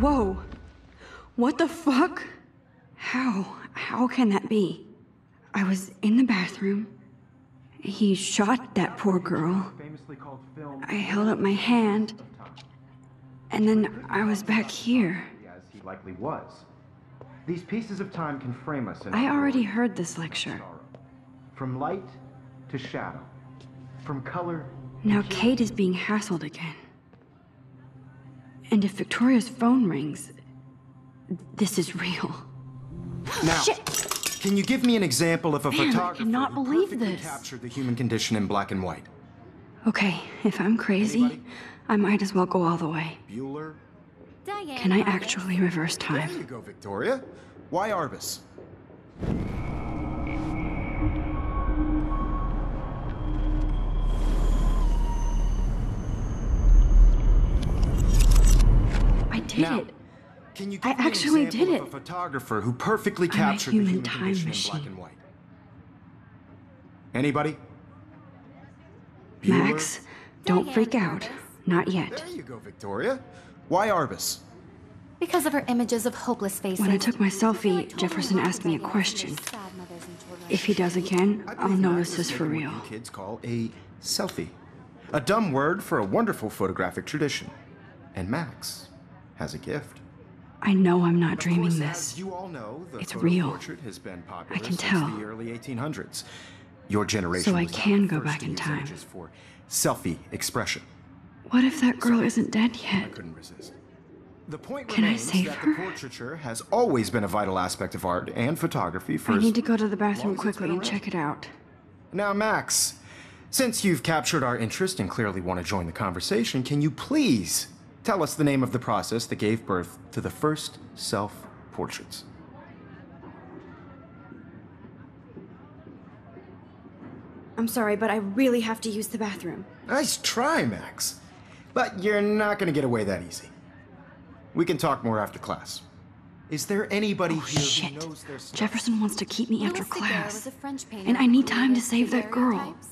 Whoa. What the fuck? How can that be? I was in the bathroom. He shot that poor girl. I held up my hand. And then I was back here. As he likely was. These pieces of time can frame us in I already heard this lecture. From light to shadow. From color. Now Kate is being hassled again. And if Victoria's phone rings, this is real. Now, Shit. Can you give me an example of a Man, photographer I cannot who believe perfectly this. captured the human condition in black and white? Okay, if I'm crazy, Anybody? I might as well go all the way. Bueller? Can I actually reverse There time? you go, Victoria. Why Arbus? I did Now, it. Can you I give me actually an example did of it. a photographer who perfectly I'm a captured the human human time condition in machine. black and white? Anybody? Max, don't freak out. Not yet. There you go, Victoria. Why Arbus? Because of her images of hopeless faces. When I took my selfie, Jefferson asked me a question. If he does again, I I'll believe know Max this was is for taking real. what you kids call a selfie. A dumb word for a wonderful photographic tradition. And Max has a gift. I know I'm not Of dreaming course, this. as you all know, the It's photo real. portrait has been popular I can since tell. the early 1800s. Your generation So I was not can the go first back to in use time. images for selfie expression. What if that girl isn't dead I yet? couldn't resist. The point Can I remains save that her? the portraiture has always been a vital aspect of art and photography for I as need to go to the long bathroom as it's quickly been and around. check it out. Now, Max, since you've captured our interest and clearly want to join the conversation, can you please tell us the name of the process that gave birth to the first self-portraits? I'm sorry, but I really have to use the bathroom. Nice try, Max. But you're not going to get away that easy. We can talk more after class. Is there anybody Oh, here shit. who knows their stuff? Jefferson wants to keep me after Louis Daguerre class. was a French painter And I need who time to created save that girl. daguerreotypes,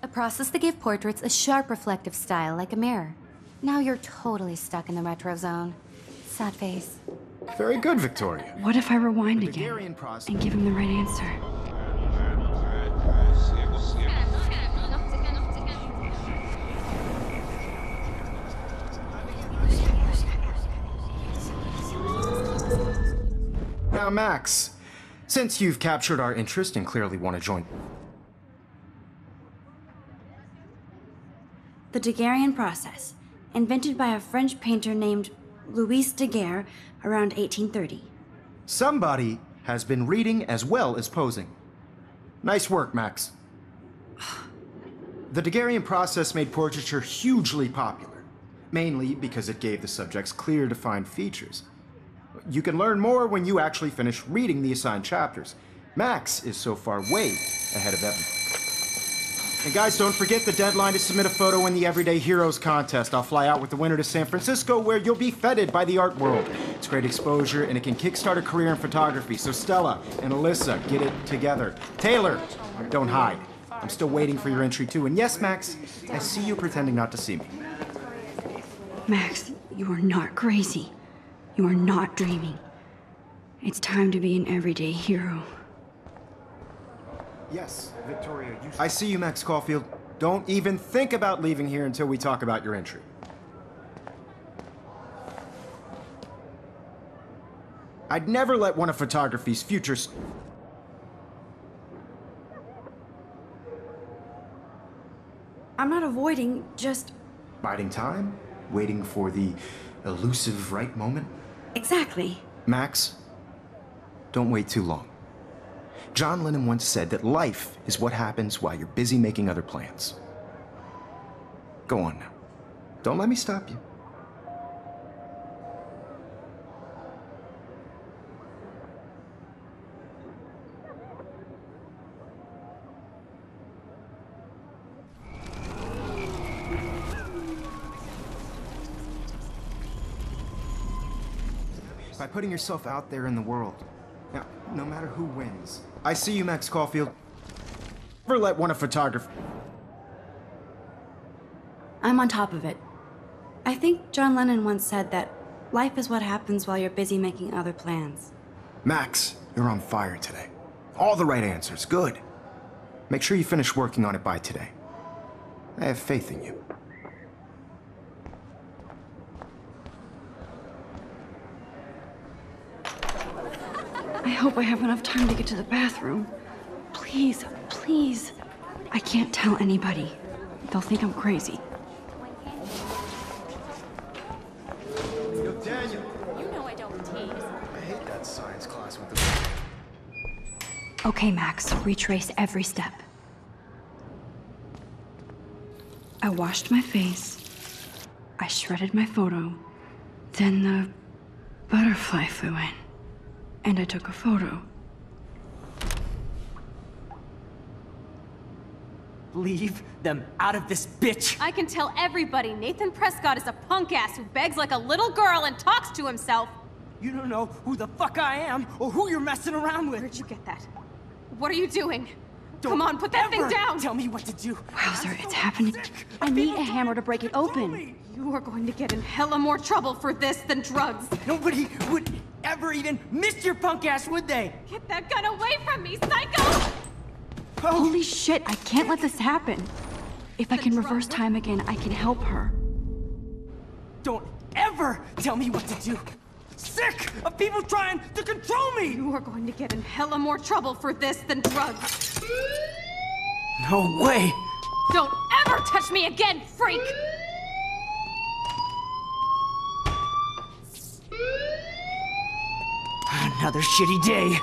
a process that gave portraits a sharp reflective style like a mirror. Now you're totally stuck in the retro zone. Sad face. Very good, Victoria. What if I rewind The again Daguerrean process. and give him the right answer? Now, Max, since you've captured our interest and clearly want to join... The Daguerrean process, invented by a French painter named Louis Daguerre around 1830. Somebody has been reading as well as posing. Nice work, Max. The Daguerrean process made portraiture hugely popular, mainly because it gave the subjects clear, defined features. You can learn more when you actually finish reading the assigned chapters. Max is so far way ahead of everyone. And guys, don't forget the deadline to submit a photo in the Everyday Heroes contest. I'll fly out with the winner to San Francisco, where you'll be feted by the art world. It's great exposure, and it can kickstart a career in photography. So Stella and Alyssa, get it together. Taylor, don't hide. I'm still waiting for your entry too. And yes, Max, I see you pretending not to see me. Max, you are not crazy. You are not dreaming. It's time to be an everyday hero. Yes, Victoria, I see you, Max Caulfield. Don't even think about leaving here until we talk about your entry. I'd never let one of photography's futures... I'm not avoiding, just... Biding time? Waiting for the elusive right moment? Exactly. Max, don't wait too long. John Lennon once said that life is what happens while you're busy making other plans. Go on now. Don't let me stop you. By putting yourself out there in the world. Now, no matter who wins. I see you, Max Caulfield. Never let one of photography... I'm on top of it. I think John Lennon once said that Life is what happens while you're busy making other plans. Max, you're on fire today. All the right answers, good. Make sure you finish working on it by today. I have faith in you. I hope I have enough time to get to the bathroom. Please, please. I can't tell anybody. They'll think I'm crazy. Yo, Daniel. You know I don't tease. I hate that science class with the... Okay, Max, retrace every step. I washed my face. I shredded my photo. Then the butterfly flew in. And I took a photo. Leave them out of this bitch! I can tell everybody Nathan Prescott is a punk ass who begs like a little girl and talks to himself. You don't know who the fuck I am or who you're messing around with. Where'd you get that? What are you doing? Don't Come on, put that thing ever down! Tell me what to do. Wowzer, it's happening. I need a hammer to break it open. You are going to get in hella more trouble for this than drugs. Nobody would ever even miss your punk ass, would they? Get that gun away from me, psycho! Holy shit, I can't let this happen. If I can reverse time again, I can help her. Don't ever tell me what to do. Sick of people trying to control me! You are going to get in hella more trouble for this than drugs. No way! Don't ever touch me again, freak! Another shitty day.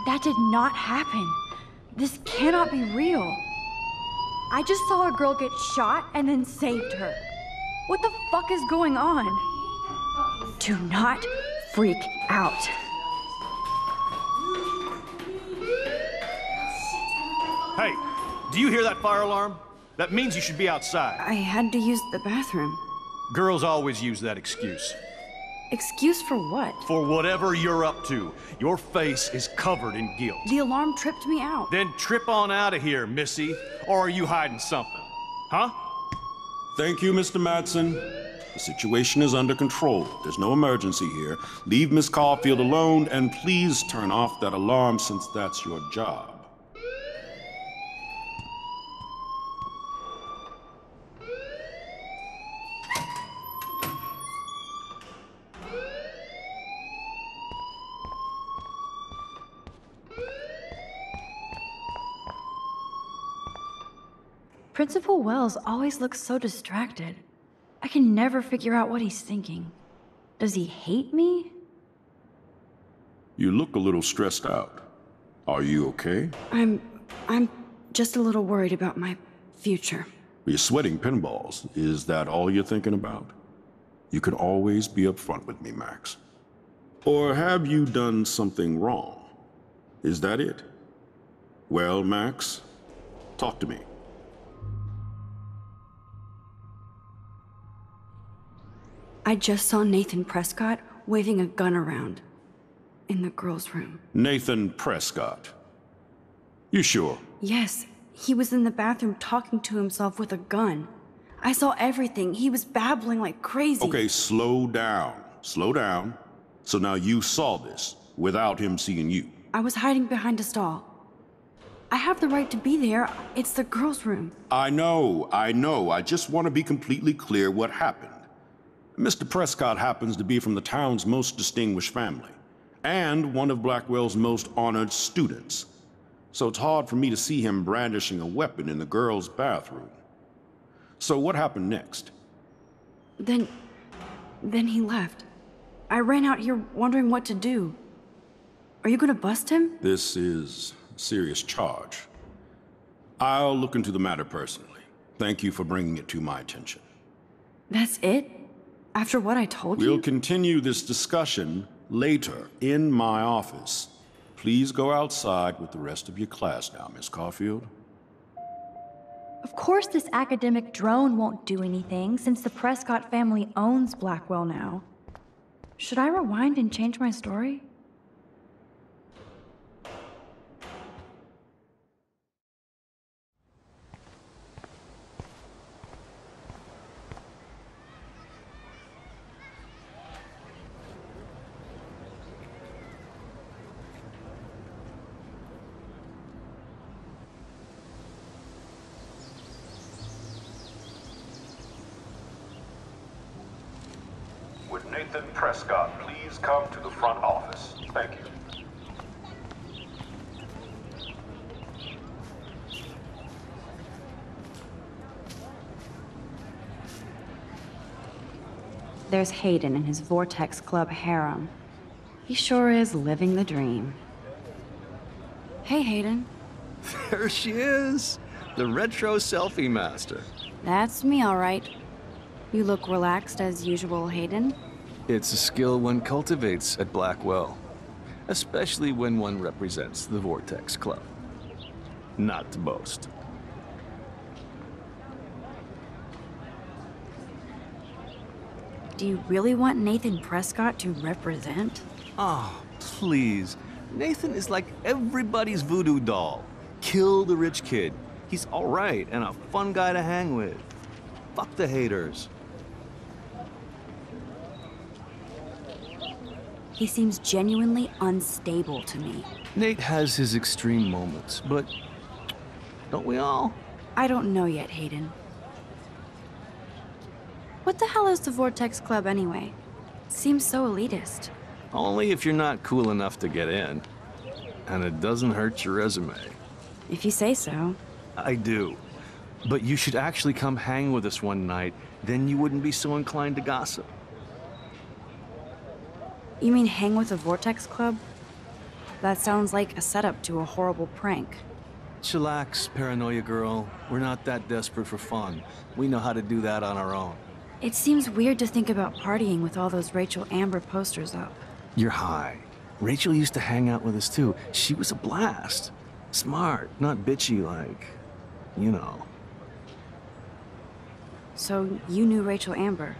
That did not happen. This cannot be real. I just saw a girl get shot and then saved her. What the fuck is going on? Do not freak out. Hey, do you hear that fire alarm? That means you should be outside. I had to use the bathroom. Girls always use that excuse. Excuse for what? For whatever you're up to, your face is covered in guilt. The alarm tripped me out. Then trip on out of here, Missy. Or are you hiding something? Huh? Thank you, Mr. Madsen. The situation is under control. There's no emergency here. Leave Miss Caulfield alone, and please turn off that alarm since that's your job. Principal Wells always looks so distracted. I can never figure out what he's thinking. Does he hate me? You look a little stressed out. Are you okay? I'm just a little worried about my future. You're sweating pinballs. Is that all you're thinking about? You can always be upfront with me, Max. Or have you done something wrong? Is that it? Well, Max, talk to me. I just saw Nathan Prescott waving a gun around in the girls' room. Nathan Prescott. You sure? Yes, he was in the bathroom talking to himself with a gun. I saw everything. He was babbling like crazy. Okay, slow down. Slow down. So now you saw this without him seeing you. I was hiding behind a stall. I have the right to be there. It's the girls' room. I know. I just want to be completely clear what happened. Mr. Prescott happens to be from the town's most distinguished family, and one of Blackwell's most honored students. So it's hard for me to see him brandishing a weapon in the girls' bathroom. So what happened next? Then he left. I ran out here wondering what to do. Are you gonna bust him? This is a serious charge. I'll look into the matter personally. Thank you for bringing it to my attention. That's it? After what I told you? We'll continue this discussion later in my office. Please go outside with the rest of your class now, Miss Caulfield. Of course this academic drone won't do anything since the Prescott family owns Blackwell now. Should I rewind and change my story? Nathan Prescott please come to the front office? Thank you. There's Hayden and his Vortex Club harem. He sure is living the dream. Hey, Hayden. There she is, the retro selfie master. That's me, all right. You look relaxed as usual, Hayden. It's a skill one cultivates at Blackwell, especially when one represents the Vortex Club. Not to boast. Do you really want Nathan Prescott to represent? Oh, please. Nathan is like everybody's voodoo doll. Kill the rich kid. He's all right and a fun guy to hang with. Fuck the haters. He seems genuinely unstable to me. Nate has his extreme moments, but don't we all? I don't know yet, Hayden. What the hell is the Vortex Club anyway? Seems so elitist. Only if you're not cool enough to get in. And it doesn't hurt your resume. If you say so. I do. But you should actually come hang with us one night, then you wouldn't be so inclined to gossip. You mean hang with the Vortex Club? That sounds like a setup to a horrible prank. Chillax, paranoia girl. We're not that desperate for fun. We know how to do that on our own. It seems weird to think about partying with all those Rachel Amber posters up. You're high. Rachel used to hang out with us too. She was a blast. Smart, not bitchy like, you know. So you knew Rachel Amber?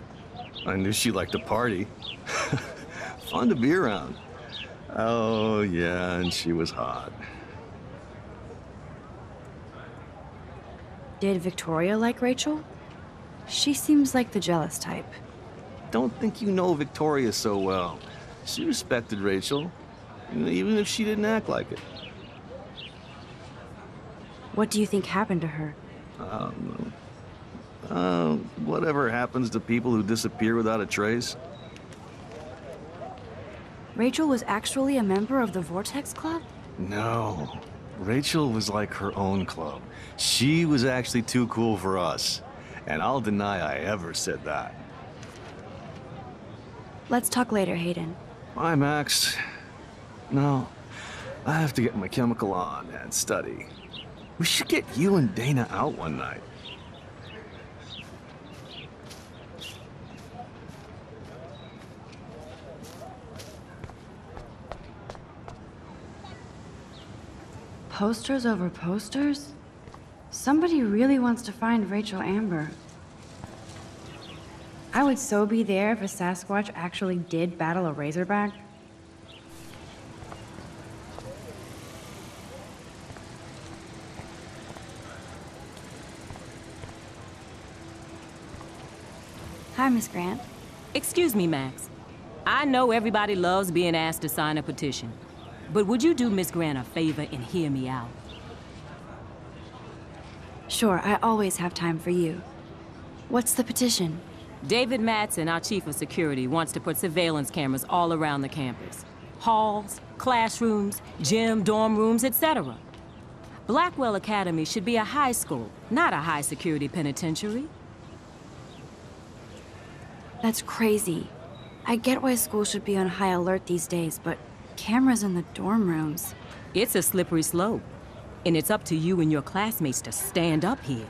I knew she liked to party. Fun to be around. Oh yeah, and she was hot. Did Victoria like Rachel? She seems like the jealous type. Don't think you know Victoria so well. She respected Rachel, even if she didn't act like it. What do you think happened to her? Whatever happens to people who disappear without a trace. Rachel was actually a member of the Vortex Club? No. Rachel was like her own club. She was actually too cool for us. And I'll deny I ever said that. Let's talk later, Hayden. Bye, Max. No, I have to get my chemical on and study. We should get you and Dana out one night. Posters over posters? Somebody really wants to find Rachel Amber. I would so be there if a Sasquatch actually did battle a Razorback. Hi, Miss Grant. Excuse me, Max. I know everybody loves being asked to sign a petition, but would you do Miss Grant a favor and hear me out? Sure, I always have time for you. What's the petition? David Madsen, our chief of security, wants to put surveillance cameras all around the campus. Halls, classrooms, gym, dorm rooms, etc. Blackwell Academy should be a high school, not a high-security penitentiary. That's crazy. I get why schools should be on high alert these days, but cameras in the dorm rooms... It's a slippery slope, and it's up to you and your classmates to stand up here.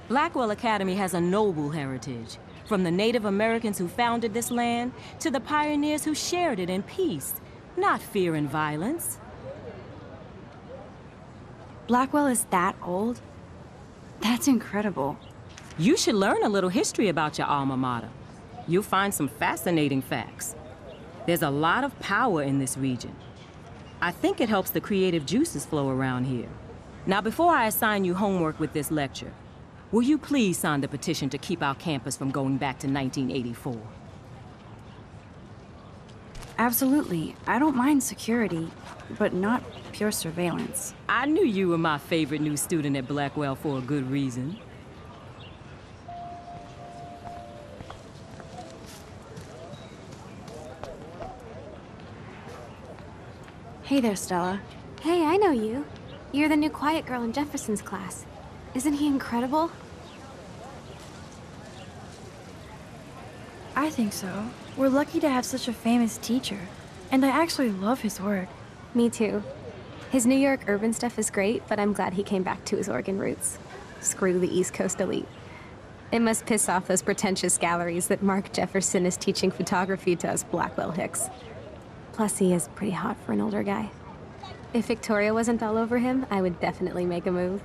Blackwell Academy has a noble heritage, from the Native Americans who founded this land to the pioneers who shared it in peace, not fear and violence. Blackwell is that old? That's incredible. You should learn a little history about your alma mater. You'll find some fascinating facts. There's a lot of power in this region. I think it helps the creative juices flow around here. Now, before I assign you homework with this lecture, will you please sign the petition to keep our campus from going back to 1984? Absolutely. I don't mind security, but not pure surveillance. I knew you were my favorite new student at Blackwell for a good reason. Hey there, Stella. Hey, I know you. You're the new quiet girl in Jefferson's class. Isn't he incredible? I think so. We're lucky to have such a famous teacher. And I actually love his work. Me too. His New York urban stuff is great, but I'm glad he came back to his Oregon roots. Screw the East Coast elite. It must piss off those pretentious galleries that Mark Jefferson is teaching photography to us Blackwell hicks. Plus, he is pretty hot for an older guy. If Victoria wasn't all over him, I would definitely make a move.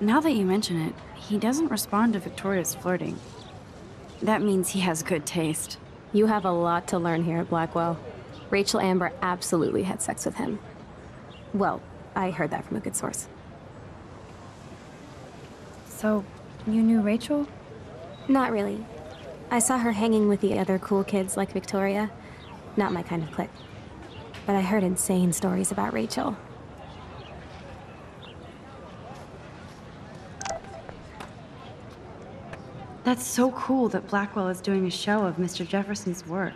Now that you mention it, he doesn't respond to Victoria's flirting. That means he has good taste. You have a lot to learn here at Blackwell. Rachel Amber absolutely had sex with him. Well, I heard that from a good source. So, you knew Rachel? Not really. I saw her hanging with the other cool kids like Victoria. Not my kind of clique. But I heard insane stories about Rachel. That's so cool that Blackwell is doing a show of Mr. Jefferson's work.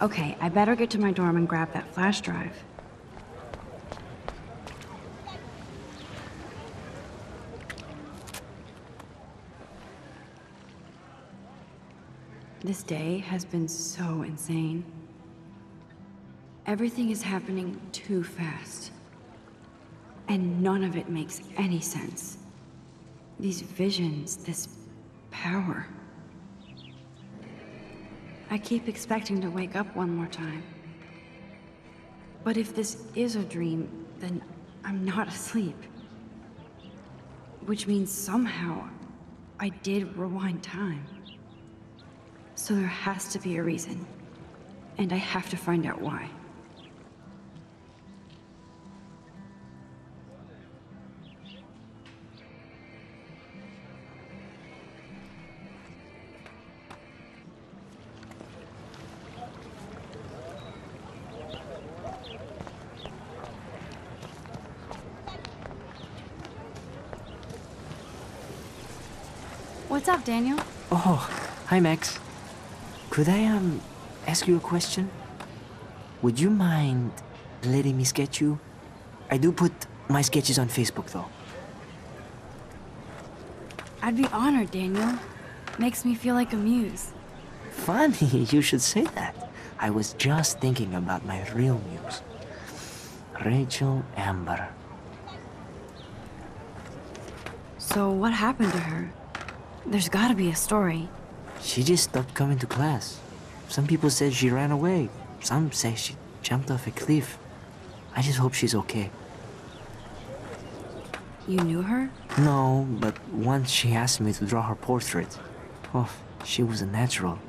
Okay, I better get to my dorm and grab that flash drive. This day has been so insane. Everything is happening too fast. And none of it makes any sense. These visions, this power. I keep expecting to wake up one more time. But if this is a dream, then I'm not asleep. Which means somehow I did rewind time. So there has to be a reason. And I have to find out why. What's up, Daniel? Oh, hi, Max. Could I, ask you a question? Would you mind letting me sketch you? I do put my sketches on Facebook, though. I'd be honored, Daniel. Makes me feel like a muse. Funny, you should say that. I was just thinking about my real muse. Rachel Amber. So what happened to her? There's gotta be a story. She just stopped coming to class. Some people said she ran away. Some say she jumped off a cliff. I just hope she's okay. You knew her? No, but once she asked me to draw her portrait. Oh, she was a natural.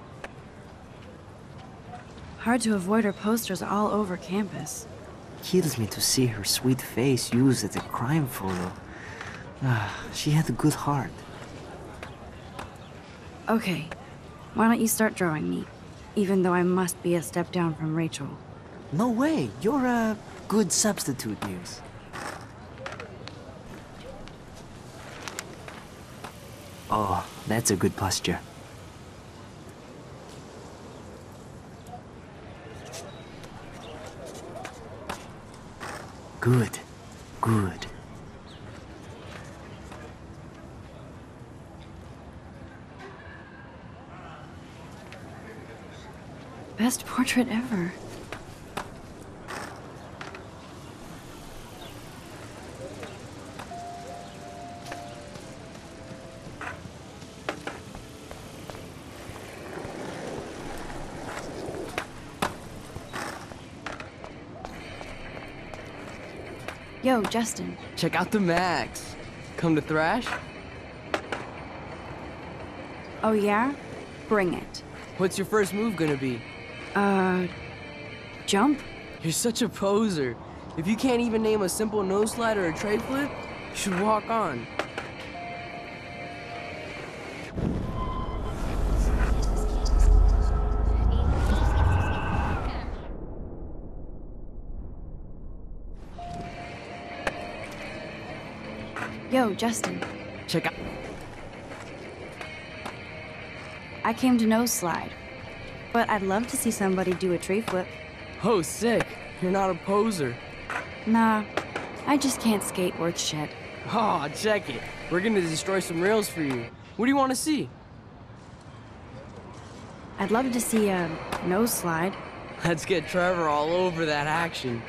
Hard to avoid her posters all over campus. Kills me to see her sweet face used as a crime photo. She had a good heart. Okay, why don't you start drawing me? Even though I must be a step down from Rachel. No way, you're a good substitute, Muse. Oh, that's a good posture. Good, good. Best portrait ever. Yo, Justin. Check out the Max. Come to thrash? Oh yeah? Bring it. What's your first move gonna be? Jump? You're such a poser. If you can't even name a simple nose slide or a trade flip, you should walk on. Yo, Justin. Check out. I came to nose slide, but I'd love to see somebody do a tree flip. Oh, sick. You're not a poser. Nah, I just can't skate worth shit. Oh, check it. We're gonna destroy some rails for you. What do you want to see? I'd love to see a nose slide. Let's get Trevor all over that action.